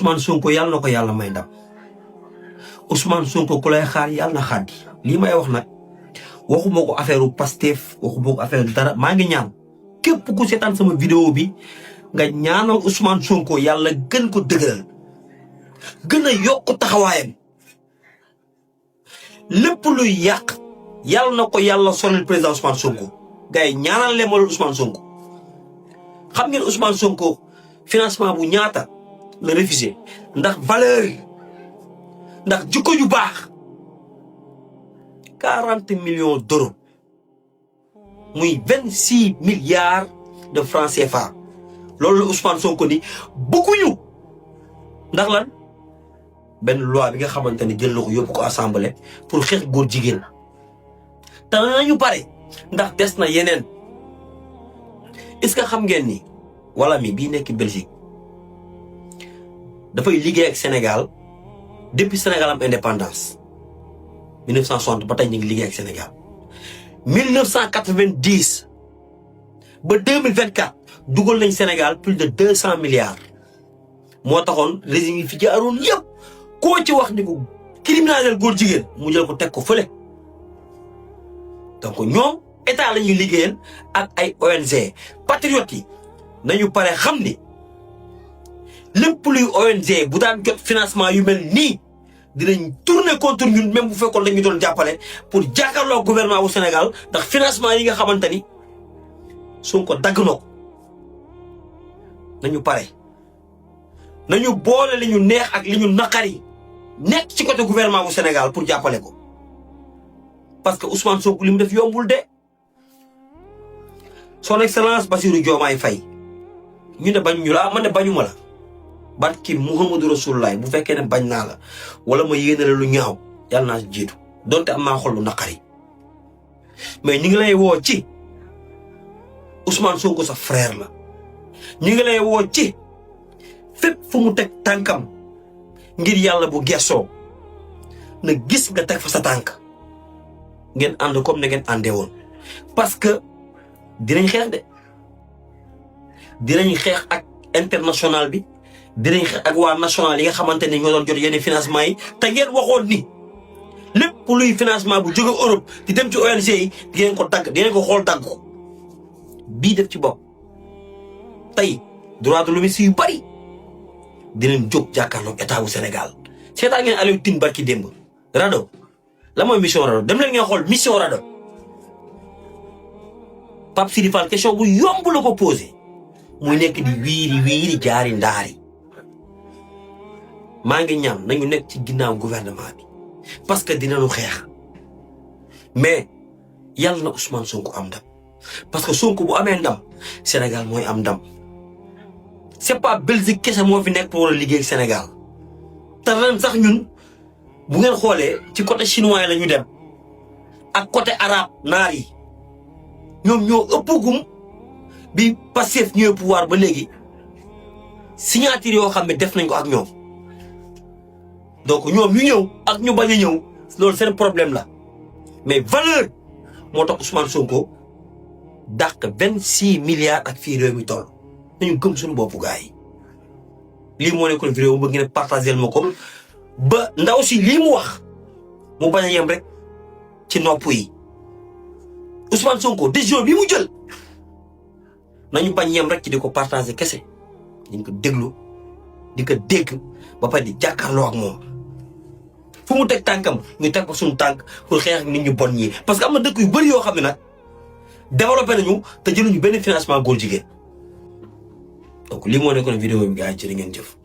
Ousmane Sonko yàlla na ko yàlla may ndam Ousmane Sonko ku lay xaar yàlla na xaadi lii may wax nag waxuma ko affaire Pastef waxuma ko affaire dara maa ngi ñaan képp ku seetaan sama vidéo bi nga ñaanal Ousmane Sonko yàlla gën ko dëgëral gën a yokk taxawaayam lépp luy yàq yàlla na ko yàlla sonal président Ousmane Sonko gars yi ñaanal leen ma Ousmane Sonko xam ngeen Ousmane Sonko financement bu ñaata la refusé ndax valeur ndax jikko yu baax 40 millions d'euros muy 26 milliards de francs CFA loolu la Ousmane Sonko ni bëgguñu ndax lan benn loi bi nga xamante ni jël na ko yóbbu ko assemblée pour xeex góor jigéen te nañu pare ndax des na yeneen est-ce que xam ngeen ni wala mi bii nekk Belgique dafay liggéey ak Sénégal depuis Sénégal am indépendance 1960 ba tey ñu ngi liggéey ak Sénégal 1990 ba 2024 dugal nañ Sénégal plus de 200 milliards moo taxoon régime yi fi jaaroon yëpp koo ci wax ni ko criminaliser góor jigéen mu jël ko teg ko fële donc ñoom état la ñuy liggéeyal ak ay ONG patriotes yi nañu pare xam ni lépp luy ONG bu daan jot financement yu mel nii dinañ tourner contre ñun même bu fekkoon dañu doon jàppale pour jàkkaarloo gouvernement bu Sénégal ndax financement yi nga xamante ni Sonko dagg na ko nañu pare nañu boole li ñu neex ak li ñu naqari nekk ci côté gouvernement bu Sénégal pour jàppale ko parce que Ousmane Sonko li mu def yombul de son excellence Bassirou Diomaye Faye ñu ne bañ ñu la man ne bañuma la barki Muhammadu Rasulullah bu fekkee ne bañ naa la wala ma yéene la lu ñaaw yàlla naa jiitu donte am naa xol lu naqari mais ñu ngi lay woo ci Ousmane Sonko sa frère la ñu ngi lay woo ci fépp fu mu teg tànkam ngir yàlla bu gessoo na gis nga teg fa sa tànk ngeen ànd comme ne ngeen àndee woon parce que dinañ xeex de dinañ xeex ak international bi dinañ xeex ak waa national yi nga xamante ne ñoo doon jot yenn financement yi te ngeen waxoon ni lépp luy financement bu jóge Europe di dem ci ONG yi di ngeen ko dagg di ngeen ko xool dagg ko bii def ci bopp tey droit de l'homme yu bari dinañ jóg jàkkaarloog état bu Sénégal seetaan ngeen Aliou Tine barki démb RADDHO la mooy mission RADDHO dem leen ngeen xool mission RADDHO Pape Sidi Fall question bu yomb la ko posé muy nekk di wiiri jaari ndaari maa ngi ñaan nañu nekk ci ginnaaw gouvernement bi parce que dinañu xeex mais yàlla na Ousmane Sonko am ndam parce que Sonko bu amee ndam Sénégal mooy am ndam c'est pas Belgique kese moo fi nekk pour war a liggéey ak Sénégal te ren sax ñun bu ngeen xoolee ci côté chinois yi la ñu dem ak côté arabe naar yi ñoom ñoo ëppagum bi Pastef ñëwee pouvoir ba léegi signature yoo xam ne def nañ ko ak ñoom donc ñoom ñu ñëw ak ñu bañ a ñëw loolu seen problème la mais valeur moo tax Ousmane Sonko dàq 26 milliards ak fii réew mi toll nañu gëm suñu boppu gars yi lii moo nekkoon vidéo ba ngeen partagé ma ko ba ndaw si lii mu wax mu bañ a yem rek ci nopp yi Ousmane Sonko décision bi mu jël nañu bañ yem rek ci di ko partagé kese dañ ko déglu di ko dégg ba pare di jàkkaarloo ak moom fu mu teg tànkam ñu teg ko suñu tànk pour xeex ak nit ñu bon ñi parce que am na dëkk yu bëri yoo xam ne nag développé nañu te jëluñu benn financement góor jigéen donc lii moo nekkoon vidéo bi gars yi ci li ngeen jëf